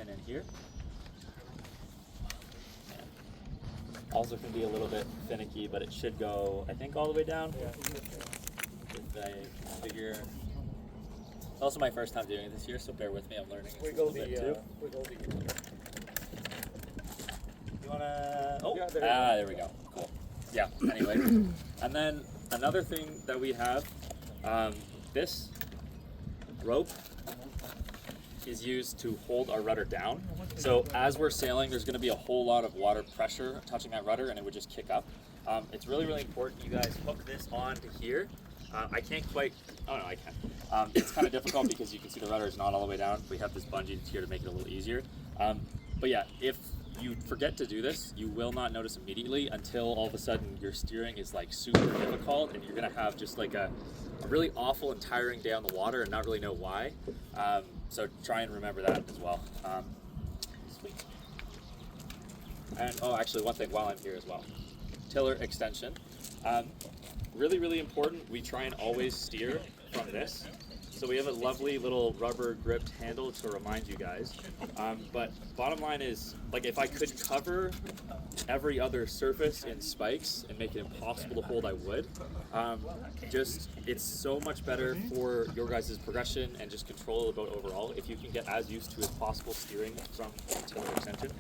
pin in here. Also can be a little bit finicky, but it should go, I think, all the way down. If I figure. It's also my first time doing it this year, so bear with me. I'm learning a little bit too. You wanna? Oh, yeah, there we go. Cool. Yeah. Anyway, and then another thing that we have, this rope is used to hold our rudder down. So as we're sailing, there's going to be a whole lot of water pressure touching that rudder, and it would just kick up. It's really, really important you guys hook this onto here. I can't quite, oh no, I can. It's kind of difficult because you can see the rudder is not all the way down. We have this bungee here to make it a little easier. But yeah, if you forget to do this, you will not notice immediately until all of a sudden your steering is like super difficult and you're going to have just like a really awful and tiring day on the water and not really know why. So try and remember that as well. Sweet. And oh, actually one thing while I'm here as well. Tiller extension. Really, really important. We try and always steer from this. So we have a lovely little rubber gripped handle to remind you guys. But bottom line is, like, if I could cover every other surface in spikes and make it impossible to hold, I would. Just, it's so much better for your guys' progression and just control of the boat overall if you can get as used to as possible steering from tiller extension.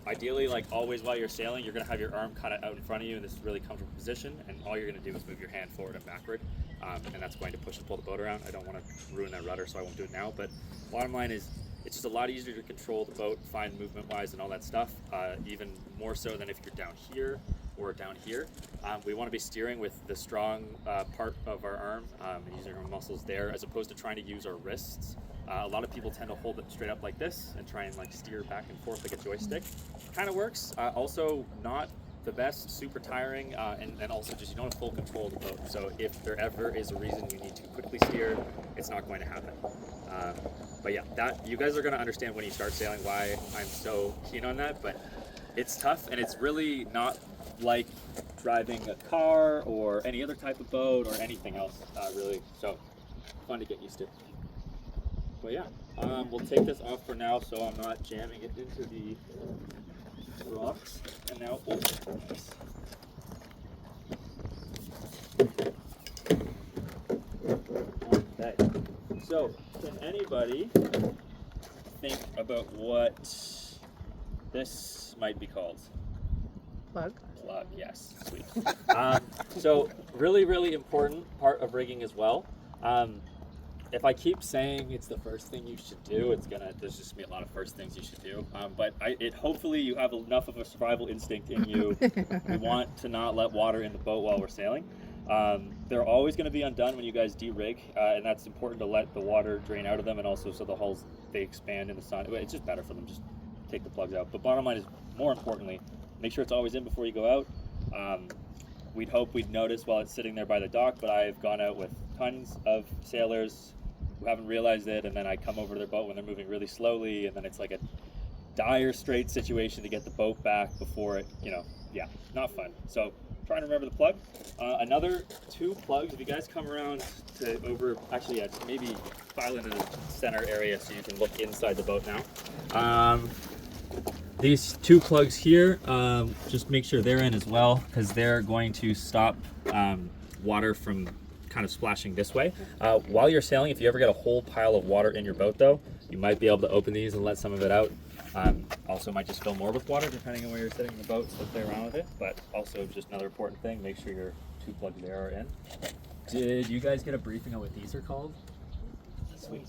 Ideally, like always while you're sailing, you're going to have your arm kind of out in front of you in this really comfortable position, and all you're going to do is move your hand forward and backward, and that's going to push and pull the boat around. I don't want to ruin that rudder, so I won't do it now, but bottom line is it's just a lot easier to control the boat, fine movement-wise and all that stuff, even more so than if you're down here or down here. We want to be steering with the strong part of our arm and using our muscles there as opposed to trying to use our wrists. A lot of people tend to hold it straight up like this and try and like steer back and forth like a joystick. Kind of works. Also not the best, super tiring, and also just you don't have full control of the boat. So if there ever is a reason you need to quickly steer, it's not going to happen. But yeah, that you guys are going to understand when you start sailing why I'm so keen on that. But it's tough, and it's really not like driving a car or any other type of boat or anything else, really. So fun to get used to. But yeah, we'll take this off for now so I'm not jamming it into the rocks. And now, okay. So, can anybody think about what this might be called? Plug. Plug, yes, sweet. So, really, really important part of rigging as well. If I keep saying it's the first thing you should do, there's just gonna be a lot of first things you should do. But hopefully you have enough of a survival instinct in you. We want to not let water in the boat while we're sailing. They're always gonna be undone when you guys de-rig, and that's important to let the water drain out of them, and also so the hulls, they expand in the sun. It's just better for them, just take the plugs out. But bottom line is, more importantly, make sure it's always in before you go out. We'd hope we'd notice while it's sitting there by the dock, but I've gone out with tons of sailors who haven't realized it, and then I come over to their boat when they're moving really slowly, and then it's like a dire straight situation to get the boat back before it, yeah, not fun. So try and remember the plug. Another 2 plugs, if you guys come around to maybe file into the center area so you can look inside the boat now. These 2 plugs here, just make sure they're in as well, because they're going to stop water from kind of splashing this way. While you're sailing, if you ever get a whole pile of water in your boat though, you might be able to open these and let some of it out. Also might just fill more with water depending on where you're sitting in the boat, so play around with it. But also just another important thing, make sure your 2 plugs there are in. Did you guys get a briefing on what these are called? Sweet.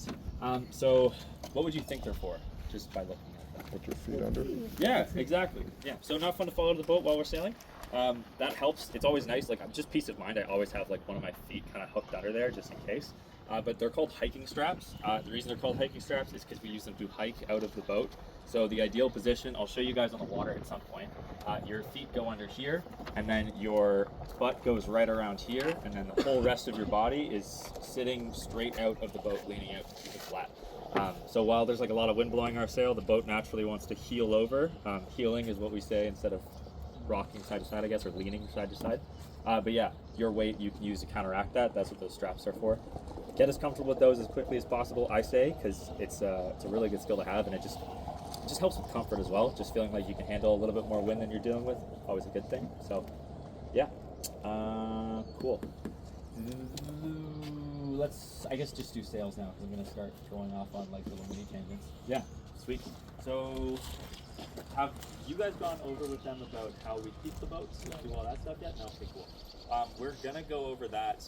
So what would you think they're for, just by looking at them? Put your feet under. Yeah, exactly. Yeah, so not fun to fall out of the boat while we're sailing. That helps. It's always nice, like just peace of mind. I always have like one of my feet kind of hooked under there just in case. But they're called hiking straps. The reason they're called hiking straps is because we use them to hike out of the boat. So the ideal position, I'll show you guys on the water at some point. Your feet go under here, and then your butt goes right around here, and then the whole rest of your body is sitting straight out of the boat, leaning out to keep it flat. So while there's like a lot of wind blowing our sail, the boat naturally wants to heel over. Heeling is what we say instead of rocking side to side, I guess, or leaning side to side. But yeah, your weight you can use to counteract that. That's what those straps are for. Get as comfortable with those as quickly as possible, I say, because it's a really good skill to have, and it just helps with comfort as well. Just feeling like you can handle a little bit more wind than you're dealing with, always a good thing. So, yeah, cool. Let's, I guess, just do sales now, because I'm gonna start going off on like little mini tangents. Yeah, sweet. So, have you guys gone over with them about how we keep the boats and do all that stuff yet? No, okay, cool. We're gonna go over that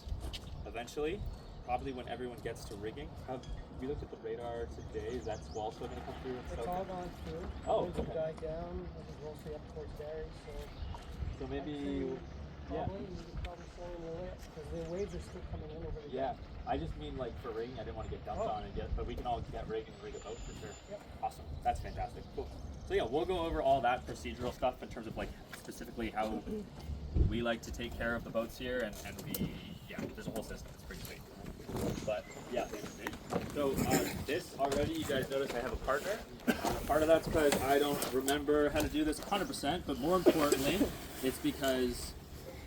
eventually. Probably when everyone gets to rigging. Have we looked at the radar today? Is that squall still going to come through? It's all gone through. Oh, okay. Okay. Died down. It was mostly up towards Barry, So maybe, yeah. You could probably slow in the way because the waves are still coming in over the Yeah, I just mean like for rigging. I didn't want to get dumped on it yet, but we can all get rigging and rig a boat for sure. Yep. Awesome. That's fantastic. Cool. So yeah, we'll go over all that procedural stuff in terms of like specifically how we like to take care of the boats here, and there's a whole system. It's pretty sweet. But yeah, so this already, you guys notice I have a partner. Part of that's because I don't remember how to do this 100%, but more importantly, it's because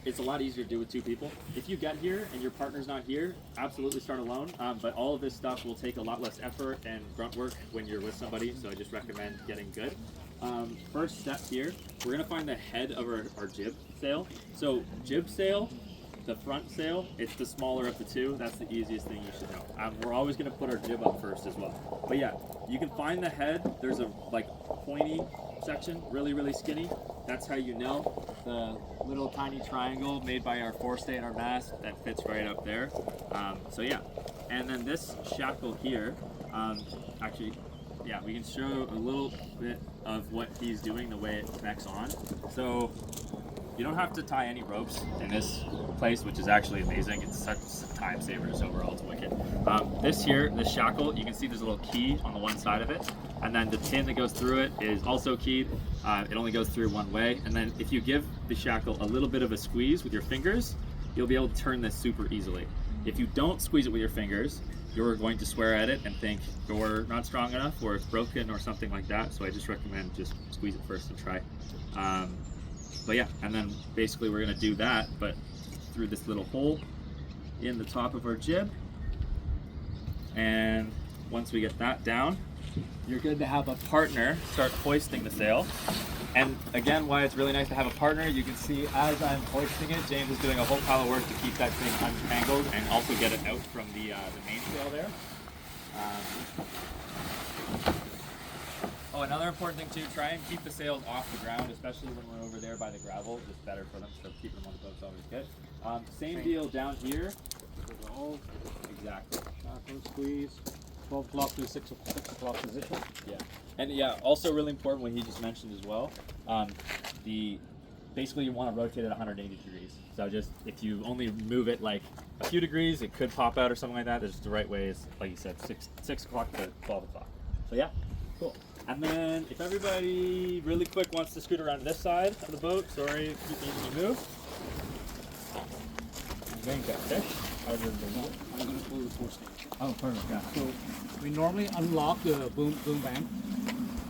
it's a lot easier to do with two people. If you get here and your partner's not here, absolutely start alone. But all of this stuff will take a lot less effort and grunt work when you're with somebody, so I just recommend getting good. First step here, we're gonna find the head of our jib sail. So jib sail, the front sail, it's the smaller of the two. That's the easiest thing you should know. We're always going to put our jib up first as well. But yeah, you can find the head. There's a like pointy section, really, really skinny. That's how you know. The little tiny triangle made by our forestay and our mast, that fits right up there. So yeah, and then this shackle here, actually, yeah, we can show a little bit of what he's doing, the way it connects on. So you don't have to tie any ropes in this place, which is actually amazing. It's such a time saver, so overall it's wicked. This here, this shackle, you can see there's a little key on the one side of it, and then the pin that goes through it is also keyed. It only goes through one way, and then if you give the shackle a little bit of a squeeze with your fingers, you'll be able to turn this super easily. If you don't squeeze it with your fingers, you're going to swear at it and think you're not strong enough or it's broken or something like that, so I just recommend just squeeze it first and try. But yeah, and then basically we're going to do that, but through this little hole in the top of our jib. And once we get that down, you're good to have a partner start hoisting the sail. And again, why it's really nice to have a partner, you can see as I'm hoisting it, James is doing a whole pile of work to keep that thing untangled and also get it out from the mainsail there. Oh, another important thing too, try and keep the sails off the ground, especially when we're over there by the gravel. Just better for them, so keeping them on the boat's always good. Same deal down here. Exactly. Shackle squeeze, 12 o'clock to 6 o'clock position. Yeah. And yeah, also really important what he just mentioned as well. Basically you want to rotate it 180 degrees. So just if you only move it like a few degrees, it could pop out or something like that. There's the right way is, like you said, 6 o'clock to 12 o'clock. So yeah, cool. And then if everybody really quick wants to scoot around this side of the boat, sorry, keep needing to move. I'm going to fish. I'm going to pull the force stage. Oh, perfect. Yeah. So we normally unlock the boom bank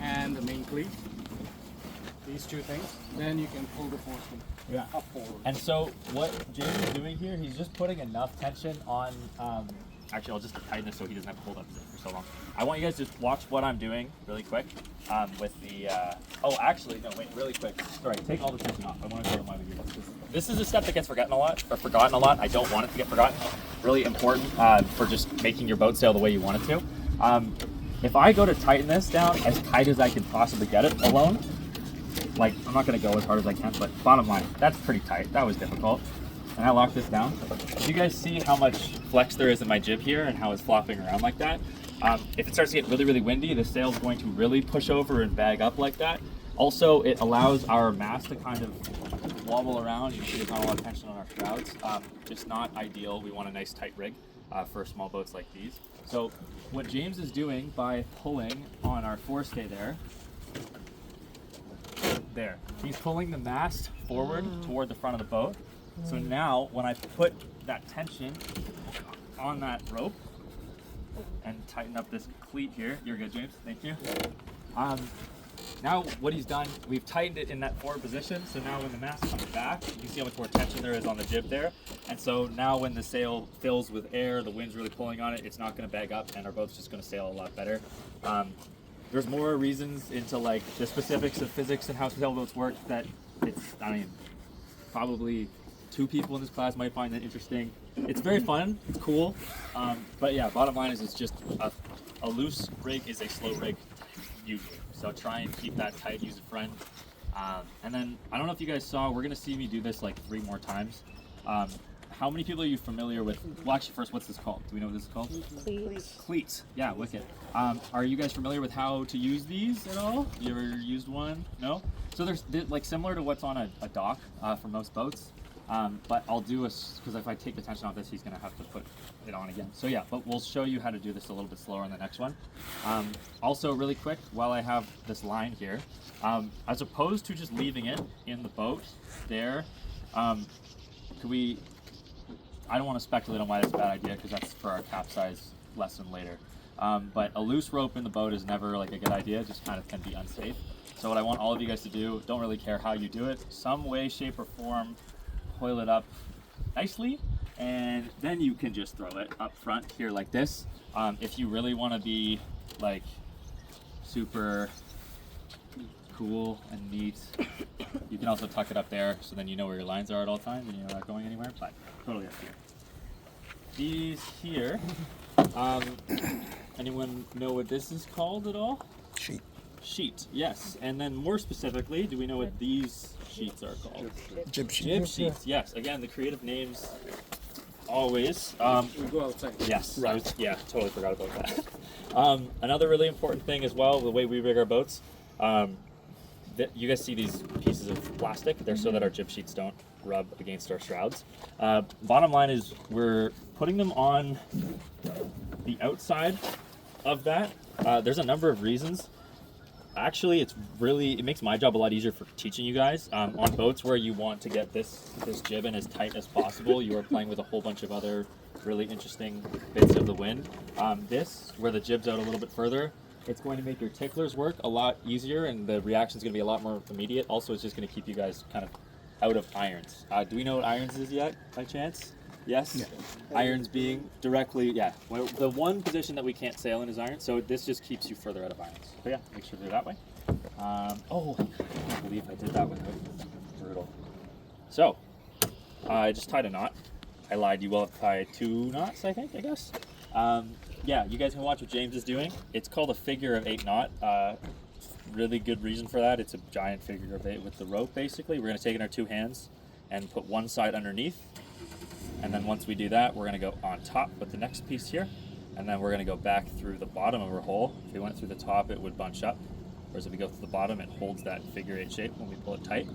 and the main cleat. These two things. Then you can pull the force stage up forward. And so what James is doing here, he's just putting enough tension on. Actually, I'll just tighten this so he doesn't have to hold up for so long. I want you guys to just watch what I'm doing really quick with the. Oh, actually, no, wait, really quick. Sorry, take all the tension off. I want to show them why we do this. This is a step that gets forgotten a lot. I don't want it to get forgotten. Really important for just making your boat sail the way you want it to. If I go to tighten this down as tight as I can possibly get it alone, like I'm not going to go as hard as I can, but bottom line, that's pretty tight. That was difficult. And I lock this down. Do you guys see how much flex there is in my jib here and how it's flopping around like that? If it starts to get really, really windy, the sail's going to really push over and bag up like that. Also, it allows our mast to kind of wobble around. You can see there's not a lot of tension on our shrouds. Just not ideal. We want a nice tight rig for small boats like these. So what James is doing by pulling on our forestay there, he's pulling the mast forward toward the front of the boat. So now, when I put that tension on that rope and tighten up this cleat here, you're good, James. Thank you. now what he's done, we've tightened it in that forward position, so now when the mast comes back, you can see how much more tension there is on the jib there. And so now when the sail fills with air, the wind's really pulling on it, it's not going to bag up, and our boat's just going to sail a lot better. There's more reasons into like the specifics of physics and how sailboats work that it's, I mean, probably 2 people in this class might find that interesting. It's very fun, it's cool, but yeah, bottom line is it's just a loose rig is a slow rig usually. So try and keep that tight, use a friend. And then, I don't know if you guys saw, we're gonna see me do this like 3 more times. How many people are you familiar with, well actually first, what's this called? Do we know what this is called? Cleats. Cleats, yeah, wicked. Are you guys familiar with how to use these at all? You ever used one? No? So they're like similar to what's on a dock for most boats. But I'll do because if I take the tension off this, he's gonna have to put it on again. So yeah, but we'll show you how to do this a little bit slower on the next one. Also really quick, while I have this line here, as opposed to just leaving it in the boat there, I don't want to speculate on why that's a bad idea because that's for our capsize lesson later. But a loose rope in the boat is never like a good idea, it just kind of can be unsafe. So what I want all of you guys to do, don't really care how you do it, some way, shape or form, coil it up nicely, and then you can just throw it up front here like this. If you really want to be like super cool and neat, you can also tuck it up there so then you know where your lines are at all times and you're not going anywhere, but totally up to you. These here, anyone know what this is called at all? Sheet. Sheet, yes. And then more specifically, do we know what these sheets are called? Jib sheet. Jib sheets, yes. Again, the creative names always. We go outside. Yes, yeah, totally forgot about that. Another really important thing as well, the way we rig our boats, you guys see these pieces of plastic? They're so that our jib sheets don't rub against our shrouds. Bottom line is we're putting them on the outside of that. There's a number of reasons. Actually, it makes my job a lot easier for teaching you guys. On boats where you want to get this jib in as tight as possible, you are playing with a whole bunch of other really interesting bits of the wind. This, where the jib's out a little bit further, it's going to make your ticklers work a lot easier and the reaction's going to be a lot more immediate. Also, it's just going to keep you guys kind of out of irons. Do we know what irons is yet, by chance? Yes? Yeah. Irons being directly, yeah. Well, the one position that we can't sail in is irons, so this just keeps you further out of irons. But yeah, make sure to do it that way. Oh, I can't believe I did that with it. Brutal. So, I just tied a knot. I lied, you will have tied 2 knots, I think, I guess. Yeah, you guys can watch what James is doing. It's called a figure of 8 knot. Really good reason for that. It's a giant figure of 8 with the rope, basically. We're going to take it in our 2 hands and put one side underneath. And then once we do that, we're going to go on top with the next piece here. And then we're going to go back through the bottom of our hole. If we went through the top, it would bunch up. Whereas if we go through the bottom, it holds that figure 8 shape when we pull it tight.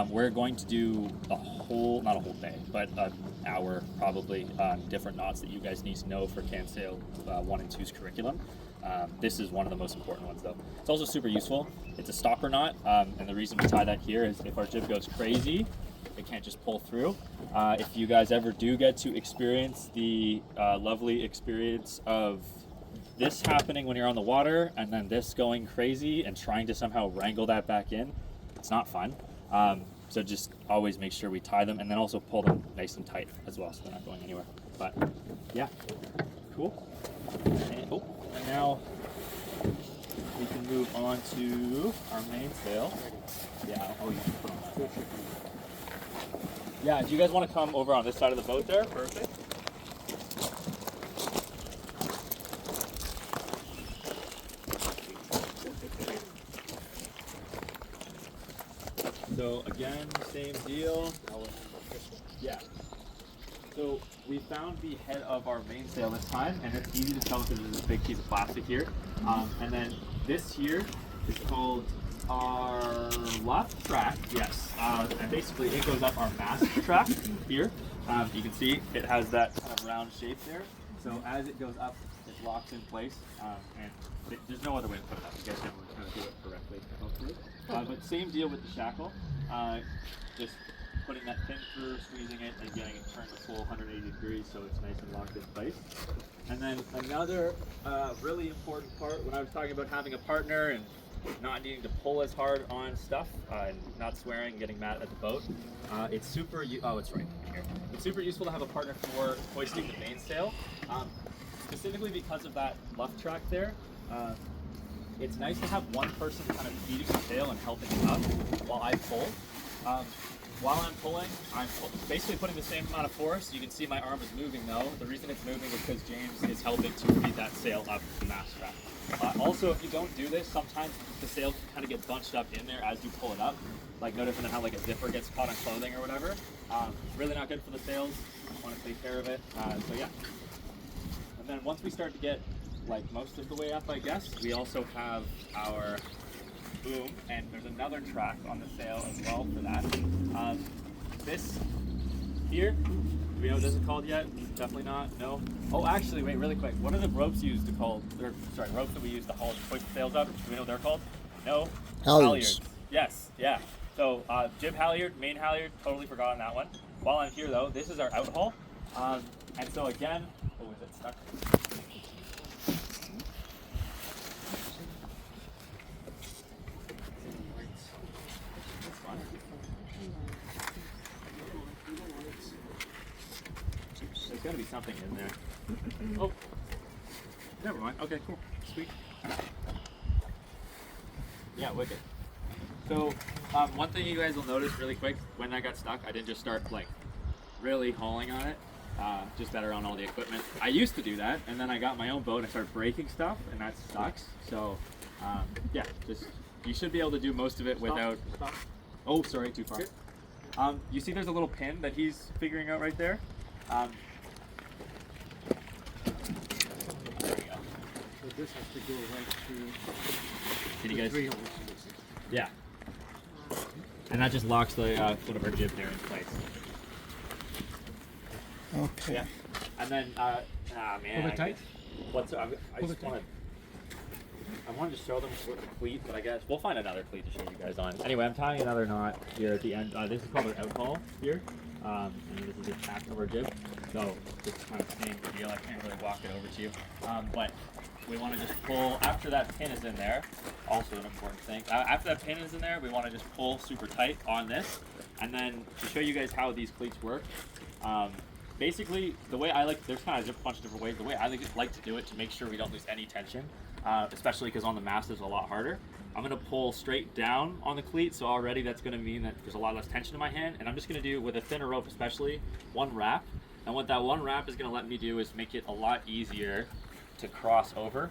We're going to do not a whole day, but an hour probably on different knots that you guys need to know for Can Sail 1 and 2's curriculum. This is one of the most important ones though. It's also super useful. It's a stopper knot, and the reason we tie that here is if our jib goes crazy, it can't just pull through. If you guys ever do get to experience the lovely experience of this happening when you're on the water and then this going crazy and trying to somehow wrangle that back in, it's not fun. So just always make sure we tie them and then also pull them nice and tight as well so they're not going anywhere. But yeah, cool. And now we can move on to our mainsail. Yeah, oh, you can put on that. Yeah, do you guys want to come over on this side of the boat there? Perfect. So again, same deal. Yeah. So we found the head of our mainsail this time, and it's easy to tell because there's this big piece of plastic here. And then this here is called our left track. Yes. And basically it goes up our mast track here. You can see it has that kind of round shape there. So as it goes up, it locks in place, and there's no other way to put it up. You guys know we're trying to do it correctly, hopefully. But same deal with the shackle. Just putting that pin through, squeezing it, and getting it turned a full 180 degrees so it's nice and locked in place. And then another really important part, when I was talking about having a partner and not needing to pull as hard on stuff, and not swearing, getting mad at the boat. It's super. Oh, it's right here. It's super useful to have a partner for hoisting the mainsail, specifically because of that luff track there. It's nice to have one person kind of feeding the sail and helping it up while I pull. While I'm pulling, I'm basically putting the same amount of force. You can see my arm is moving though. The reason it's moving is because James is helping to feed that sail up the mast strap. Also, if you don't do this, sometimes the sail can kind of get bunched up in there as you pull it up. Like no different than how like a zipper gets caught on clothing or whatever. Really not good for the sails. Want to take care of it. So yeah. And then once we start to get like most of the way up, I guess, we also have our boom, and there's another track on the sail as well for that. This here, do we know what this is called yet? Definitely not, no? Oh, actually, wait, really quick. What are the ropes used to call, ropes that we use to haul hoist the sails up? Do we know what they're called? No? Halyards. Yes, yeah. So, jib halyard, main halyard, totally forgot on that one. While I'm here though, this is our out haul. And so again, oh, is it stuck? There's got to be something in there. Oh, never mind. Okay, cool. Sweet. Yeah, wicked. So, one thing you guys will notice really quick, when I got stuck, I didn't just start like really hauling on it, just better on all the equipment. I used to do that, and then I got my own boat and I started breaking stuff, and that sucks. So, yeah, just you should be able to do most of it without. Stop. Oh, sorry, too far. You see, there's a little pin that he's figuring out right there. There we go. So this has to go right to Can you guys? three holes. Yeah. And that just locks the foot of our jib there in place. Okay. Yeah. And then, man. Pull it tight? What's I Pull just it tight. wanted to show them with the cleat, but I guess we'll find another cleat to show you guys on. Anyway, I'm tying another knot here at the end. This is called our out haul here. And this is the tack of our jib. So this is kind of the same deal. I can't really walk it over to you. But we want to just pull, after that pin is in there, also an important thing. After that pin is in there, we want to just pull super tight on this. And then to show you guys how these cleats work, basically the way I like, there's kind of a bunch of different ways. The way I like to do it to make sure we don't lose any tension, especially because on the mast is a lot harder. I'm going to pull straight down on the cleat, so already that's going to mean that there's a lot less tension in my hand, and I'm just going to do, with a thinner rope especially, one wrap. And what that one wrap is going to let me do is make it a lot easier to cross over.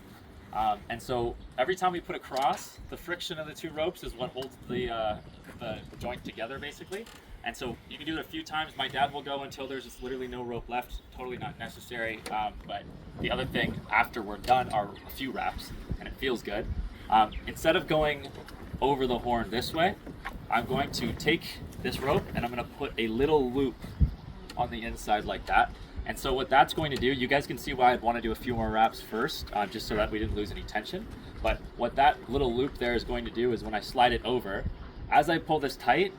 And so every time we put it across, the friction of the two ropes is what holds the joint together basically. And so you can do it a few times. My dad will go until there's just literally no rope left. Totally not necessary. But the other thing after we're done are a few wraps, and it feels good. Instead of going over the horn this way, I'm going to take this rope and I'm going to put a little loop on the inside like that. And so what that's going to do, you guys can see why I'd want to do a few more wraps first, just so that we didn't lose any tension. But what that little loop there is going to do is when I slide it over, as I pull this tight,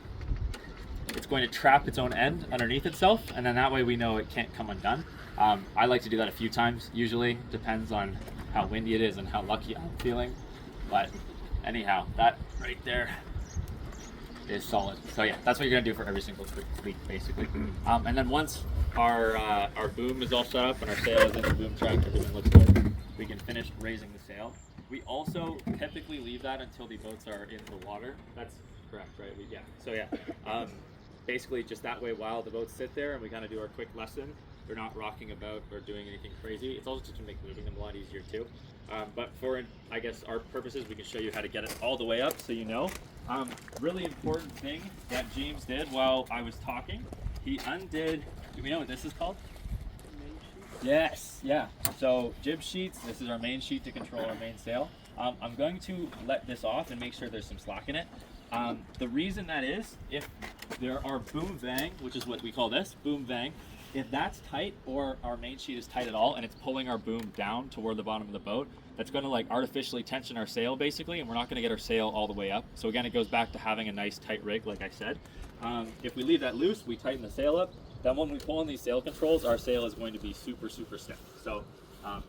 it's going to trap its own end underneath itself, and then that way we know it can't come undone. I like to do that a few times, usually. Depends on how windy it is and how lucky I'm feeling. But anyhow, that right there is solid. So yeah, that's what you're gonna do for every single cleat, basically. And then once our boom is all set up and our sail is in the boom track, everything looks good, we can finish raising the sail. We also typically leave that until the boats are in the water. That's correct, right? Yeah. So yeah, basically just that way while the boats sit there and we kind of do our quick lesson, they're not rocking about or doing anything crazy. It's also just to make moving them a lot easier too. But for, I guess, our purposes, we can show you how to get it all the way up so you know. Really important thing that James did while I was talking, he undid, do we know what this is called? Main sheet. Yes, yeah. So jib sheets, this is our main sheet to control our main sail. I'm going to let this off and make sure there's some slack in it. The reason that is, if there are boom vang, which is what we call this, boom vang, if that's tight or our main sheet is tight at all and it's pulling our boom down toward the bottom of the boat, that's going to like artificially tension our sail basically, and we're not going to get our sail all the way up. So again, it goes back to having a nice tight rig, like I said. If we leave that loose, we tighten the sail up, then when we pull on these sail controls, our sail is going to be super, super stiff. So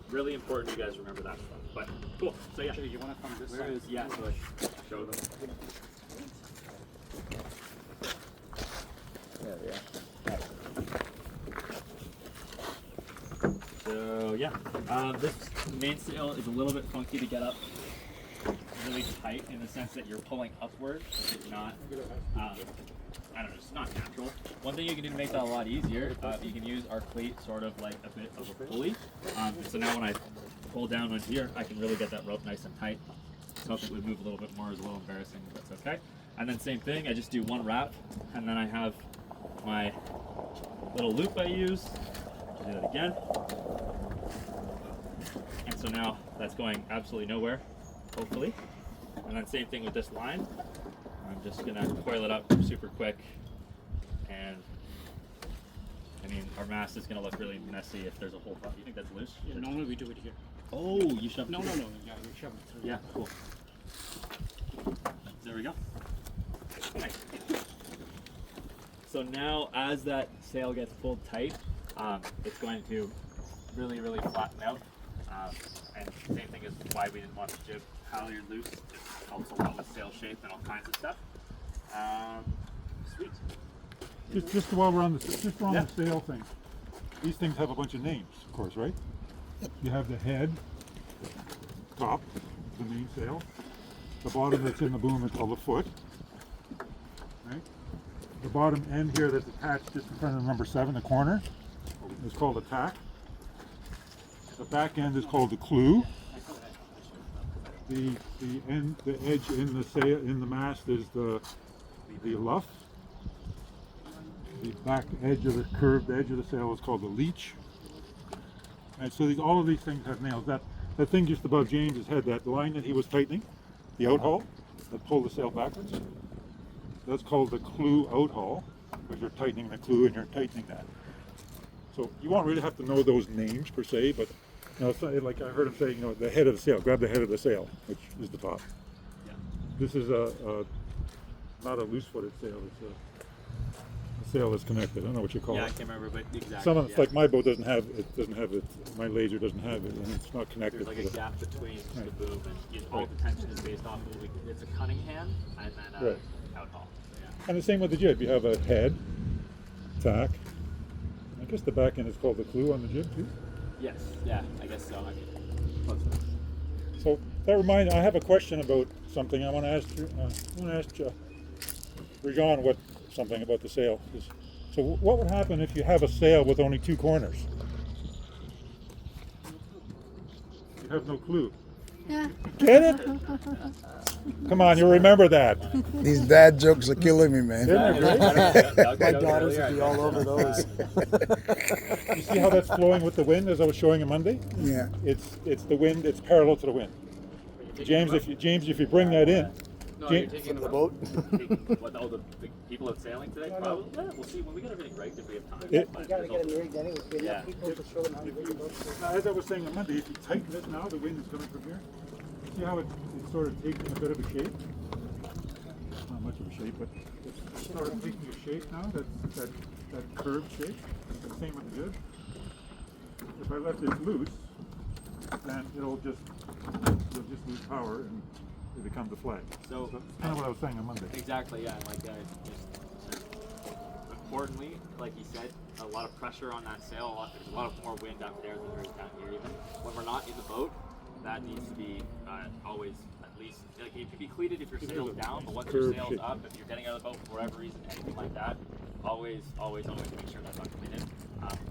Really important you guys remember that stuff. But cool. So yeah, Actually, you want to come this where side? is so I show them. So yeah, this main sail is a little bit funky to get up really tight in the sense that you're pulling upward. It's not, I don't know, it's not natural. One thing you can do to make that a lot easier, you can use our cleat sort of like a bit of a pulley. So now when I pull down onto here, I can really get that rope nice and tight. So if it would move a little bit more is a little embarrassing, but that's okay. And then same thing, I just do one wrap, and then I have my little loop I use. I'll do that again. And so now that's going absolutely nowhere, hopefully. And then same thing with this line. I'm just gonna coil it up super quick, and I mean our mast is gonna look really messy if there's a whole part. You think that's loose? Yeah, normally we do it here. Oh, you shove it? No. Yeah, we shove it through. Yeah, cool. There we go. Nice. So now as that sail gets pulled tight, it's going to really, really flatten out. And same thing is why we didn't want the jib halyard loose. It helps a lot with sail shape and all kinds of stuff. Sweet. Just while we're on the sail thing, these things have a bunch of names, of course, right? You have the head, top, the main sail. The bottom that's in the boom is called the foot, right? The bottom end here that's attached just in front of the number 7, the corner, is called a tack. The back end is called the clew. The edge in the sail, in the mast is the luff. The back edge of the curved edge of the sail is called the leech. And so all of these things have nails. That thing just above James's head, that line that he was tightening, the outhaul that pulled the sail backwards, that's called the clew outhaul, because you're tightening the clew and you're tightening that. So you won't really have to know those names per se, but you know, it's like I heard him say, you know, the head of the sail, grab the head of the sail, which is the top. Yeah. This is not a loose-footed sail, it's a sail that's connected. I don't know what you call Yeah, I it. can't remember, but exactly. Some of it's like my boat doesn't have it, my laser doesn't have it, and it's not connected. There's like a to the, gap between Right. the boom and all the tension is based off of it's a Cunningham and then Right. outhaul. So, yeah. And the same with the jib. You have a head, tack. I guess the back end is called the clew on the jib too. Yes, yeah, I guess so. I mean, close enough. So that reminds. I have a question about something. I want to ask you. I want to ask Rajan something about the sail. So what would happen if you have a sail with only 2 corners? You have no clue. Yeah. Get it? Come on, you remember that. These dad jokes are killing me, man. Isn't it great? My daughters would be all over those. You see how that's flowing with the wind, as I was showing you Monday? Yeah. It's the wind. It's parallel to the wind. James, if you bring that in, No, James, you're taking the boat. What, all the people out sailing today? No, no. Probably. Yeah, we'll see when we get everything rigged if we have time. It- But You gotta there's get them rigged anyway. We have Yeah. people to show them how to rig a boat. as I was saying on Monday, if you tighten this now, the wind is coming from here. See how it's sort of taking a bit of a shape? Not much of a shape, but it's sort of taking a shape now. That curved shape. The same with the jib. If I let this loose, then you'll just lose power and it becomes a flag. So- that's kind of what I was saying on Monday. Exactly, yeah. Like, just importantly, like you said, a lot of pressure on that sail. There's a lot of more wind up there than there is down here. Even when we're not in the boat, that needs to be always at least. Like, it can be cleated if your sail's down, but once your Curved sail's shape. up, if you're getting out of the boat for whatever reason, anything like that, always make sure that's uncleated.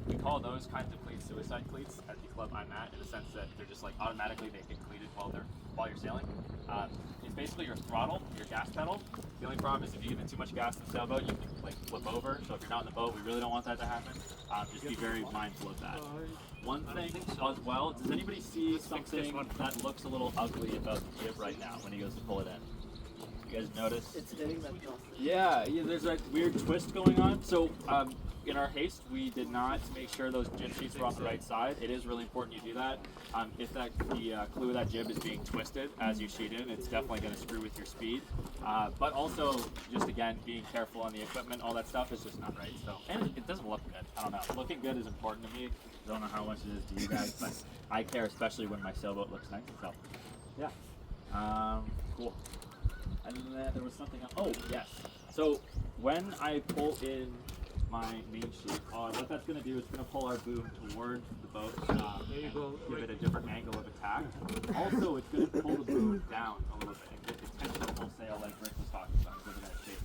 We call those kinds of cleats suicide cleats at the club I'm at, in the sense that they're just like automatically they get cleated while you're sailing. It's basically your throttle, your gas pedal. The only problem is if you give it too much gas in the sailboat, you can like flip over. So if you're not in the boat, we really don't want that to happen. Just be very mindful of that. One thing as well, does anybody see something that looks a little ugly about the jib right now when he goes to pull it in? You guys notice? It's hitting that jump. Yeah, there's a weird twist going on. So in our haste, we did not make sure those jib sheets were on the right side. It is really important you do that. If the clue of that jib is being twisted as you sheet in, it's definitely going to screw with your speed. But also, just again, being careful on the equipment, all that stuff is just not right. So, and it doesn't look good. I don't know. Looking good is important to me. I don't know how much it is to you guys, but I care especially when my sailboat looks nice. So, yeah. Cool. And then there was something else. Oh, yes. So when I pull in my main sheet, what that's going to do is going to pull our boom toward the boat. Give it a different angle of attack. Also, it's going to pull the boom down a little bit and get the tension of the whole sail like Rick was talking about. Give it that shape.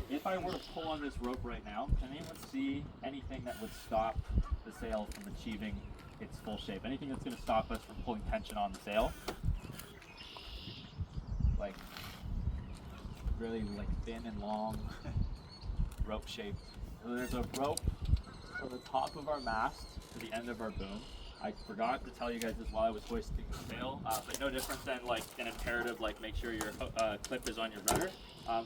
If I were to pull on this rope right now, can anyone see anything that would stop the sail from achieving its full shape? Anything that's going to stop us from pulling tension on the sail? Like really like thin and long rope shaped. So there's a rope from the top of our mast to the end of our boom. I forgot to tell you guys this while I was hoisting the sail, but no different than like an imperative like make sure your clip is on your rudder.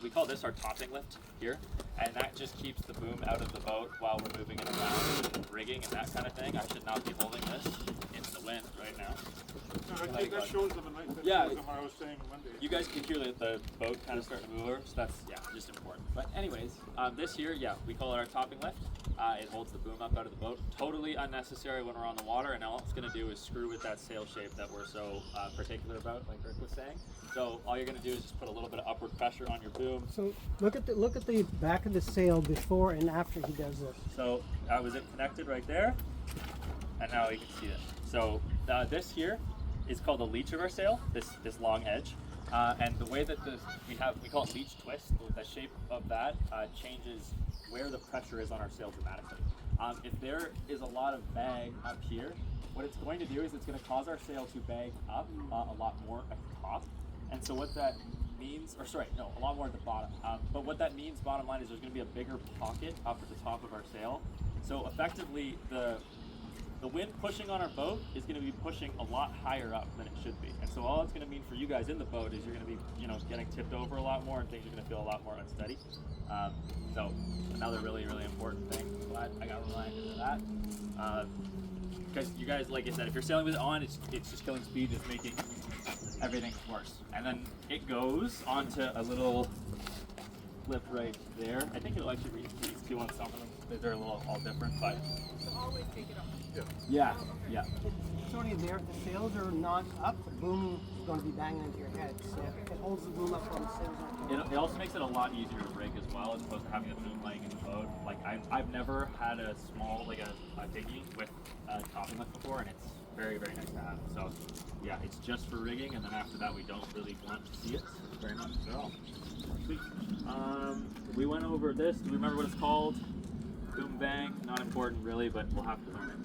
We call this our topping lift here, and that just keeps the boom out of the boat while we're moving it around, rigging and that kind of thing. I should not be holding this in the wind right now. No, I think that shows them a nice. Yeah. Shows them what I was saying Monday. You guys can hear the boat kind of starting to move over, so that's, yeah, just important. But anyways, this here, yeah, we call it our topping lift. It holds the boom up out of the boat. Totally unnecessary when we're on the water, and all it's going to do is screw with that sail shape that we're so particular about, like Rick was saying. So all you're going to do is just put a little bit of upward pressure on your boom. So look at the back of the sail before and after he does this. So was it connected right there? And now you can see it. So this here is called the leech of our sail, this long edge. And the way that we call it leech twist, the shape of that changes where the pressure is on our sail dramatically. If there is a lot of bag up here, what it's going to do is it's going to cause our sail to bag up a lot more at the top. And so what that means, or sorry, no, a lot more at the bottom. But what that means, bottom line, is there's going to be a bigger pocket up at the top of our sail. So effectively, the wind pushing on our boat is going to be pushing a lot higher up than it should be. And so all it's going to mean for you guys in the boat is you're going to be, getting tipped over a lot more, and things are going to feel a lot more unsteady. So another really, really important thing. Glad I got reminded of that. Because you guys, like I said, if you're sailing with it on, it's just killing speed, it's making everything worse. And then it goes onto a little lip right there. I think it'll actually reach these two on some of them. They're a little all different, but Always take it up. yeah. It's only there. If the sails are not up, the boom is going to be banging into your head. So it holds the boom up while the sails aren't. It also makes it a lot easier to rig as well, as opposed to having the boom laying in the boat. Like I've never had a small, like a dinghy with a topping lift before, and it's very, very nice to have. So yeah, it's just for rigging, and then after that we don't really want to see it very much at all. Sweet. We went over this. Do we remember what it's called? Boom bang. Not important really, but we'll have to learn it.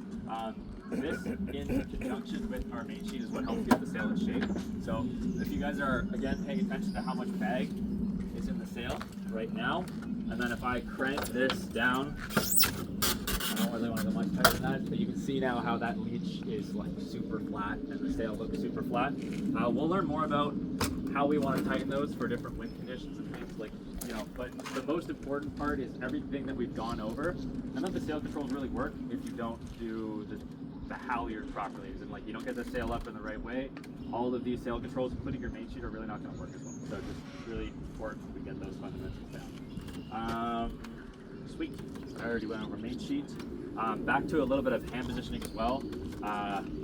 This in conjunction with our main sheet is what helps get the sail in shape. So if you guys are again paying attention to how much bag is in the sail right now, and then if I crank this down, I don't really want to go much tighter than that, but you can see now how that leech is like super flat and the sail looks super flat. We'll learn more about how we want to tighten those for different wind conditions and things, like, but the most important part is everything that we've gone over. None of the sail controls really work if you don't do the halyard properly, and like you don't get the sail up in the right way. All of these sail controls, including your main sheet, are really not going to work as well. So just really important we get those fundamentals down. Sweet. I already went over main sheet. Back to a little bit of hand positioning as well.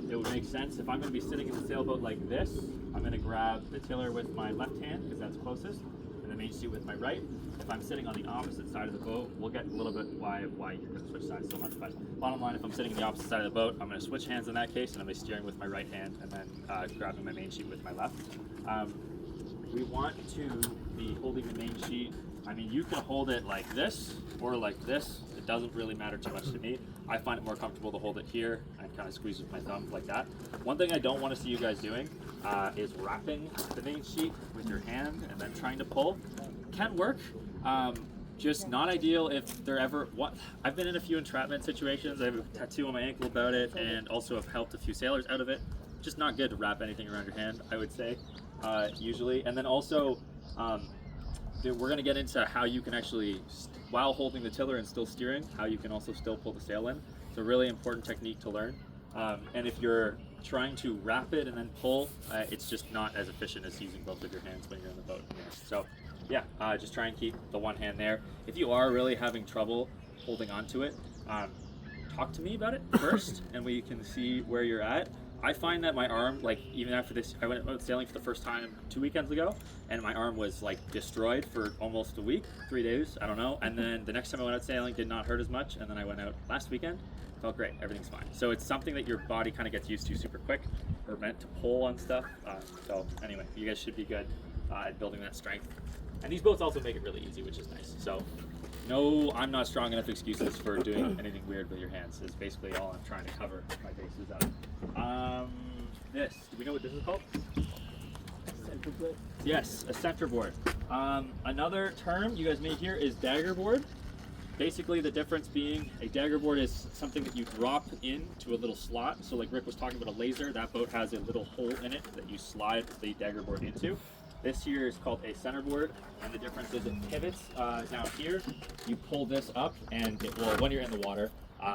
It would make sense if I'm going to be sitting in the sailboat like this, I'm going to grab the tiller with my left hand because that's closest, and the main sheet with my right. If I'm sitting on the opposite side of the boat, we'll get a little bit why you're going to switch sides so much, but bottom line, if I'm sitting on the opposite side of the boat, I'm going to switch hands in that case, and I'm going to be steering with my right hand and then grabbing my main sheet with my left. We want to be holding the main sheet. I mean, you can hold it like this or like this. It doesn't really matter too much to me. I find it more comfortable to hold it here and kind of squeeze with my thumb like that. One thing I don't want to see you guys doing is wrapping the main sheet with your hand and then trying to pull. Can work. Just not ideal if they're ever, I've been in a few entrapment situations. I have a tattoo on my ankle about it, and also have helped a few sailors out of it. Just not good to wrap anything around your hand, I would say, usually. And then also, we're going to get into how you can actually, while holding the tiller and still steering, how you can also still pull the sail in. It's a really important technique to learn. And if you're trying to wrap it and then pull, it's just not as efficient as using both of your hands when you're in the boat. So yeah, just try and keep the one hand there. If you are really having trouble holding on to it, talk to me about it first and we can see where you're at. I find that my arm, like even after this, I went out sailing for the first time 2 weekends ago, and my arm was like destroyed for almost a week, 3 days, I don't know. And then the next time I went out sailing, did not hurt as much. And then I went out last weekend, felt great, everything's fine. So it's something that your body kind of gets used to super quick. We're meant to pull on stuff. So anyway, you guys should be good at building that strength. And these boats also make it really easy, which is nice. So no, I'm not strong enough excuses for doing anything weird with your hands is basically all I'm trying to cover my bases out. Do we know what this is called? Centerboard. Yes, a centerboard. Another term you guys may hear is dagger board. Basically the difference being a dagger board is something that you drop into a little slot. So like Rick was talking about a laser, that boat has a little hole in it that you slide the dagger board into. This here is called a centerboard, and the difference is it pivots down here. You pull this up, and it will, when you're in the water,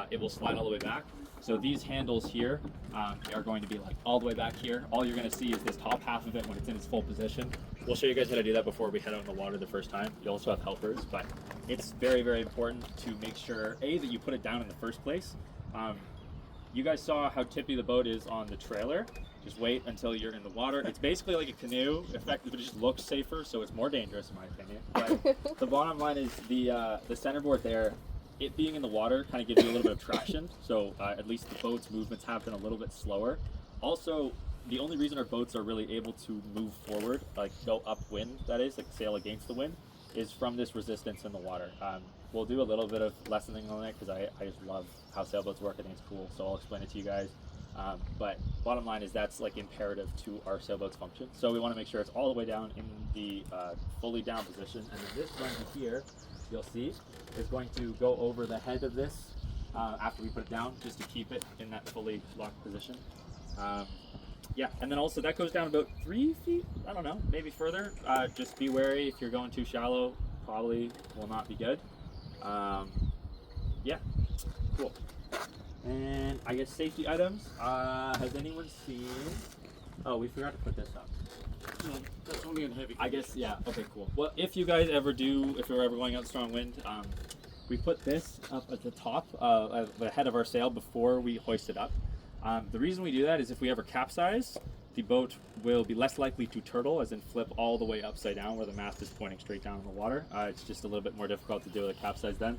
it will slide all the way back. So these handles here are going to be like all the way back here. All you're going to see is this top half of it when it's in its full position. We'll show you guys how to do that before we head out in the water the first time. You also have helpers, but it's very, very important to make sure, A, that you put it down in the first place. You guys saw how tippy the boat is on the trailer. Just wait until you're in the water. It's basically like a canoe, effectively, but it just looks safer, so it's more dangerous in my opinion. But the bottom line is the centerboard there, it being in the water kind of gives you a little bit of traction, so at least the boat's movements have been a little bit slower. Also, the only reason our boats are really able to move forward, like go upwind, that is, like sail against the wind, is from this resistance in the water. We'll do a little bit of lessoning on it because I just love how sailboats work. I think it's cool, so I'll explain it to you guys. But bottom line is that's like imperative to our sailboat's function. So we want to make sure it's all the way down in the fully down position. And then this bungee here, you'll see, is going to go over the head of this after we put it down, just to keep it in that fully locked position. Yeah, and then also that goes down about 3 feet, I don't know, maybe further. Just be wary if you're going too shallow, probably will not be good. Yeah, cool. And I guess safety items. Has anyone seen? Oh, we forgot to put this up. No, that's only in heavy. I guess, yeah. Okay, cool. Well, if you guys ever do, if you're ever going out strong wind, we put this up at the top, at the head of our sail before we hoist it up. The reason we do that is if we ever capsize, the boat will be less likely to turtle, as in flip all the way upside down where the mast is pointing straight down in the water. It's just a little bit more difficult to do with a capsize then.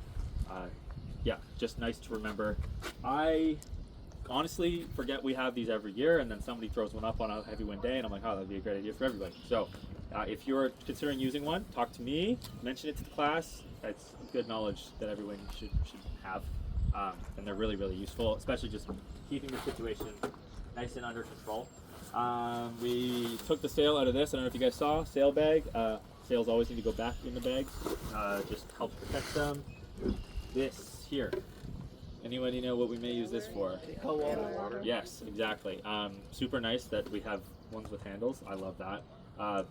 Yeah, just nice to remember. I honestly forget we have these every year, and then somebody throws one up on a heavy wind day, and I'm like, oh, that'd be a great idea for everybody. So if you're considering using one, talk to me, mention it to the class. It's good knowledge that everyone should have, and they're really, really useful, especially just keeping the situation nice and under control. We took the sail out of this. I don't know if you guys saw, sail bag. Sails always need to go back in the bags. Just helps protect them. This here. Anybody know what we may use this for? Yes, exactly. Super nice that we have ones with handles. I love that.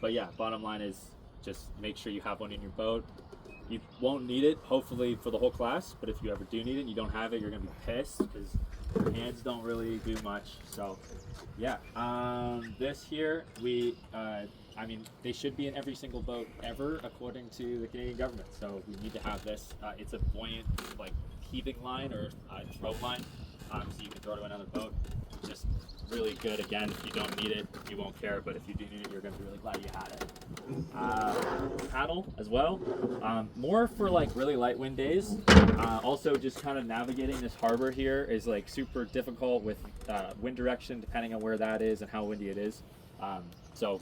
But yeah, bottom line is just make sure you have one in your boat. You won't need it, hopefully, for the whole class, but if you ever do need it and you don't have it, you're going to be pissed because your hands don't really do much. So yeah, this here, I mean, they should be in every single boat ever, according to the Canadian government. So we need to have this. It's a buoyant, like, heaving line or throw line, so you can throw to another boat. Just really good. Again, if you don't need it, you won't care. But if you do need it, you're going to be really glad you had it. Paddle as well. More for like really light wind days. Also, just kind of navigating this harbor here is like super difficult with wind direction, depending on where that is and how windy it is. So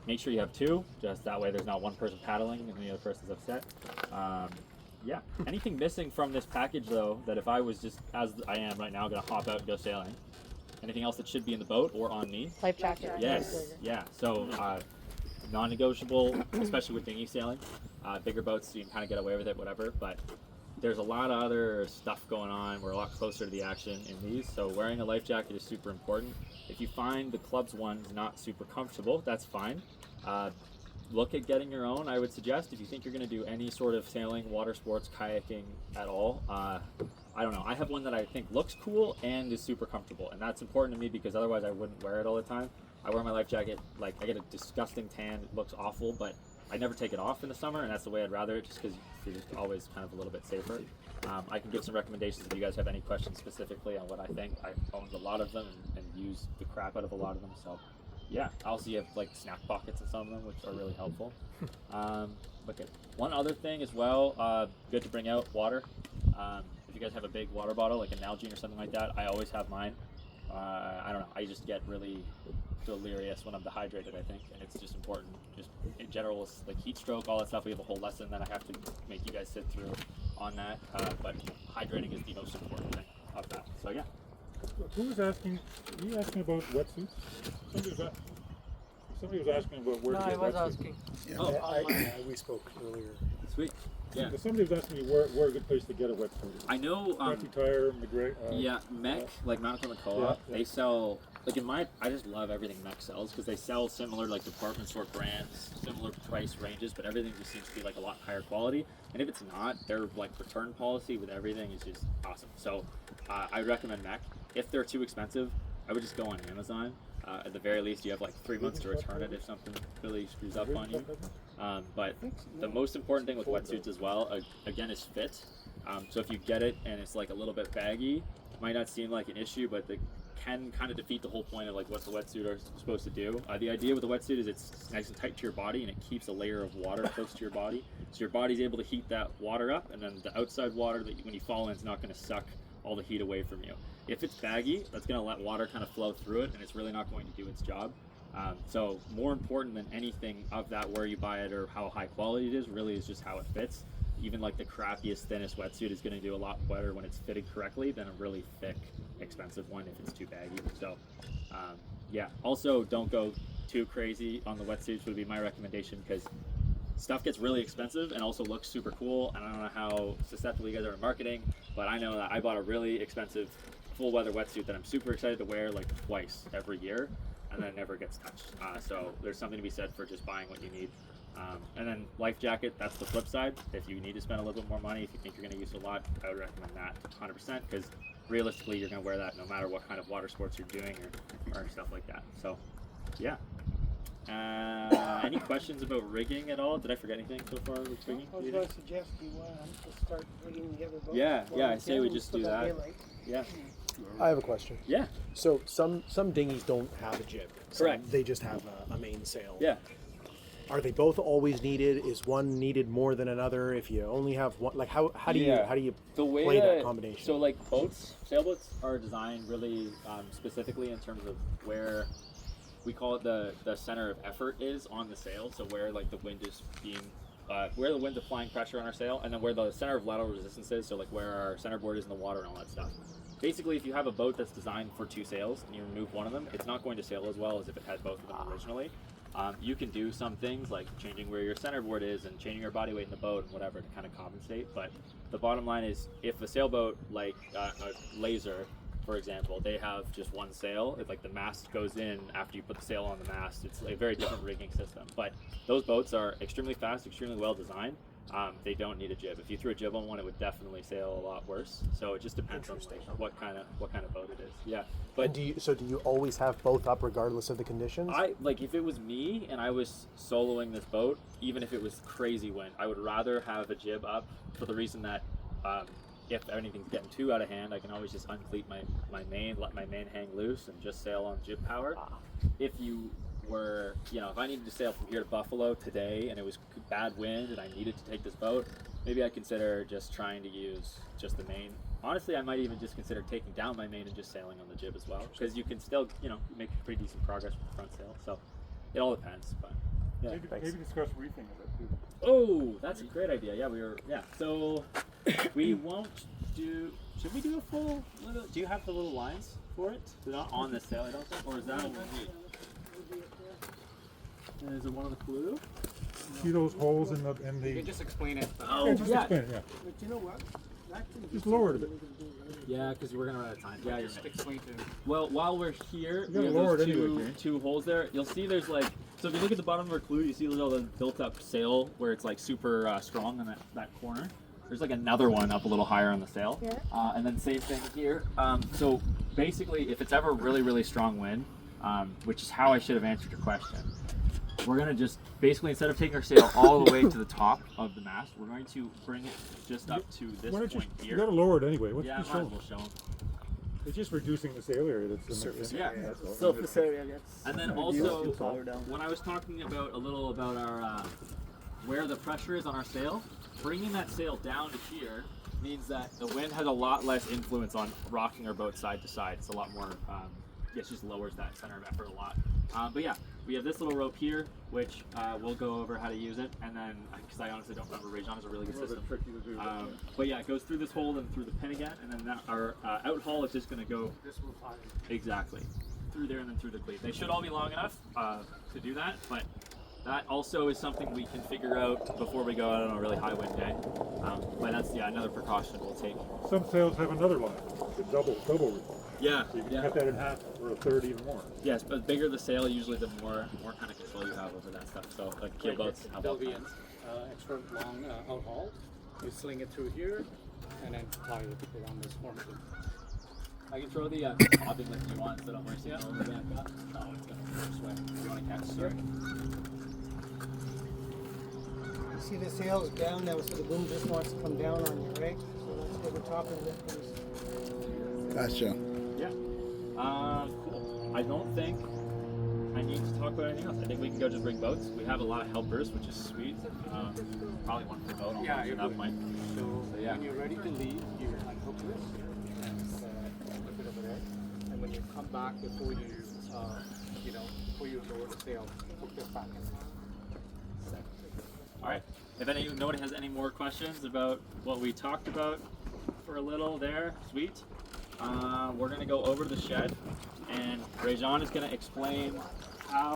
make sure you have two, just that way there's not one person paddling and the other person's upset. Yeah, anything missing from this package though, that if I was just, as I am right now, gonna hop out and go sailing, anything else that should be in the boat or on me? Life jacket. Yes, yeah, so non-negotiable, especially with dinghy sailing. Bigger boats, you can kind of get away with it, whatever, but there's a lot of other stuff going on. We're a lot closer to the action in these, so wearing a life jacket is super important. If you find the club's one's not super comfortable, that's fine. look at getting your own, I would suggest if you think you're going to do any sort of sailing, water sports, kayaking at all. I don't know. I have one that I think looks cool and is super comfortable, and that's important to me because otherwise I wouldn't wear it all the time. I wear my life jacket, like I get a disgusting tan, it looks awful, but I never take it off in the summer, and that's the way I'd rather it, just because you're just always kind of a little bit safer. I can give some recommendations if you guys have any questions specifically on what I think. I owned a lot of them and use the crap out of a lot of them, so yeah. Also, you have like snack pockets in some of them, which are really helpful. Okay. One other thing as well, good to bring out water. If you guys have a big water bottle, like a Nalgene or something like that, I always have mine. I don't know, I just get really delirious when I'm dehydrated, I think, and it's just important. Just in general, it's like heat stroke, all that stuff. We have a whole lesson that I have to make you guys sit through on that, but hydrating is the most important thing of that. So yeah. Who was asking? Were you asking about wetsuits? Somebody was asking about where No, to I get was wetsuits. asking. Yeah, Oh. we spoke earlier. Sweet. Yeah. Somebody was asking me where a good place to get a wetsuit is. I know. Country Tire, McGray. Yeah, Mech, like Mount Comet Co-op, yeah. they sell, like I just love everything Mech sells because they sell similar like department store brands, similar price ranges, but everything just seems to be like a lot higher quality. And if it's not, their like return policy with everything is just awesome. So I recommend Mech. If they're too expensive, I would just go on Amazon. At the very least, you have like 3 months to return it if something really screws up on you. But the most important thing with wetsuits as well, again, is fit. So if you get it and it's like a little bit baggy, it might not seem like an issue, but it can kind of defeat the whole point of like what the wetsuit are supposed to do. The idea with the wetsuit is it's nice and tight to your body and it keeps a layer of water close to your body. So your body's able to heat that water up, and then the outside water that when you fall in is not going to suck all the heat away from you. If it's baggy, that's going to let water kind of flow through it, and it's really not going to do its job. So more important than anything of that, where you buy it or how high quality it is, really is just how it fits. Even like the crappiest, thinnest wetsuit is going to do a lot better when it's fitted correctly than a really thick, expensive one if it's too baggy. So yeah, also don't go too crazy on the wetsuits would be my recommendation, because stuff gets really expensive and also looks super cool. And I don't know how susceptible you guys are to marketing, but I know that I bought a really expensive full weather wetsuit that I'm super excited to wear like twice every year, and then it never gets touched. So there's something to be said for just buying what you need. And then life jacket, that's the flip side. If you need to spend a little bit more money, if you think you're going to use it a lot, I would recommend that 100%, because realistically you're going to wear that no matter what kind of water sports you're doing or stuff like that. So yeah. Any questions about rigging at all? Did I forget anything so far with rigging? I was going to suggest you to start rigging the other boat. Yeah, I say we just do that. Daylight. Yeah. I have a question. Yeah. So some dinghies don't have a jib. Correct. They just have a mainsail. Yeah. Are they both always needed? Is one needed more than another? If you only have one, like how do you the way play that combination? So like sailboats are designed really specifically in terms of where we call it the center of effort is on the sail. So where like the wind is being where the wind's applying pressure on our sail, and then where the center of lateral resistance is, so like where our centerboard is in the water and all that stuff. Basically, if you have a boat that's designed for 2 sails and you remove one of them, it's not going to sail as well as if it had both of them originally. You can do some things like changing where your centerboard is and changing your body weight in the boat and whatever to kind of compensate, but the bottom line is if a sailboat like a laser, for example, they have just one sail. It's like the mast goes in after you put the sail on the mast. It's a very different rigging system. But those boats are extremely fast, extremely well designed. They don't need a jib. If you threw a jib on one, it would definitely sail a lot worse. So it just depends on what kind of boat it is. Yeah. But do you always have both up regardless of the conditions? If it was me and I was soloing this boat, even if it was crazy wind, I would rather have a jib up for the reason that if anything's getting too out of hand, I can always just uncleat my main, let my main hang loose, and just sail on jib power. If you were, if I needed to sail from here to Buffalo today and it was bad wind and I needed to take this boat, maybe I'd consider just trying to use just the main. Honestly, I might even just consider taking down my main and just sailing on the jib as well, because you can still, make pretty decent progress with the front sail. So it all depends, but yeah. Maybe discuss reefing of it too. Oh, that's a great idea. Yeah, so we won't do, should we do a full little, do you have the little lines for it? They're not on this sail, I don't think, or is that underneath? And is it one of the blue? See those holes in You the can just explain it. Oh, just yeah. explain it, yeah. But you know what? Just lower it a bit. Yeah, because we're gonna run out of time. Yeah, you're Just right. explain to Well, while we're here, You gotta we have lower those it anyway, Jane. two holes there. You'll see there's like So if you look at the bottom of our clue, you see all the built-up sail where it's like super strong in that corner. There's like another one up a little higher on the sail. Yeah. And then same thing here. So basically, if it's ever really, really strong wind, which is how I should have answered your question, we're gonna just basically, instead of taking our sail all the way to the top of the mast, we're going to bring it just up to this Why don't point you here. gotta lower it anyway. What's Yeah, the might as well show 'em. It's just reducing the sail area. That's the Surface Yeah. area. That's all. Surface area gets. And then also, when I was talking about a little about our where the pressure is on our sail, bringing that sail down to here means that the wind has a lot less influence on rocking our boat side to side. It's a lot more, it just lowers that center of effort a lot. But yeah, we have this little rope here, which we'll go over how to use it, and then, because I honestly don't remember, Rajon is a really good system. But yeah, it goes through this hole and through the pin again, and then our out haul is just going to go exactly through there and then through the cleat. They should all be long enough to do that, but that also is something we can figure out before we go out on a really high wind day. But that's another precaution we'll take. Some sails have another line, the double reef. Yeah. So you can cut that in half or a third even more. Yes, but the bigger the sail, usually the more kind of control you have over that stuff. So like keel boats have all There'll be an kinds. extra long out haul. You sling it through here and then tie it around this horn. I can throw the bobbing lift you want, so don't worry. See that over back up? Oh, it's gonna go this way. You want to catch? Sorry. You see the sails down now, so the boom just wants to come down on you, right? So that's what we're talking about. Gotcha. Yeah. Cool. I don't think I need to talk about anything else. I think we can go just bring boats. We have a lot of helpers, which is sweet. Probably one per boat almost at that point. So yeah. when you're ready to leave, you unhook this and flip it over there. And when you come back before you, before you lower the sail, hook this back in. All right. If nobody has any more questions about what we talked about for a little there, sweet. We're gonna go over to the shed, and Rajon is gonna explain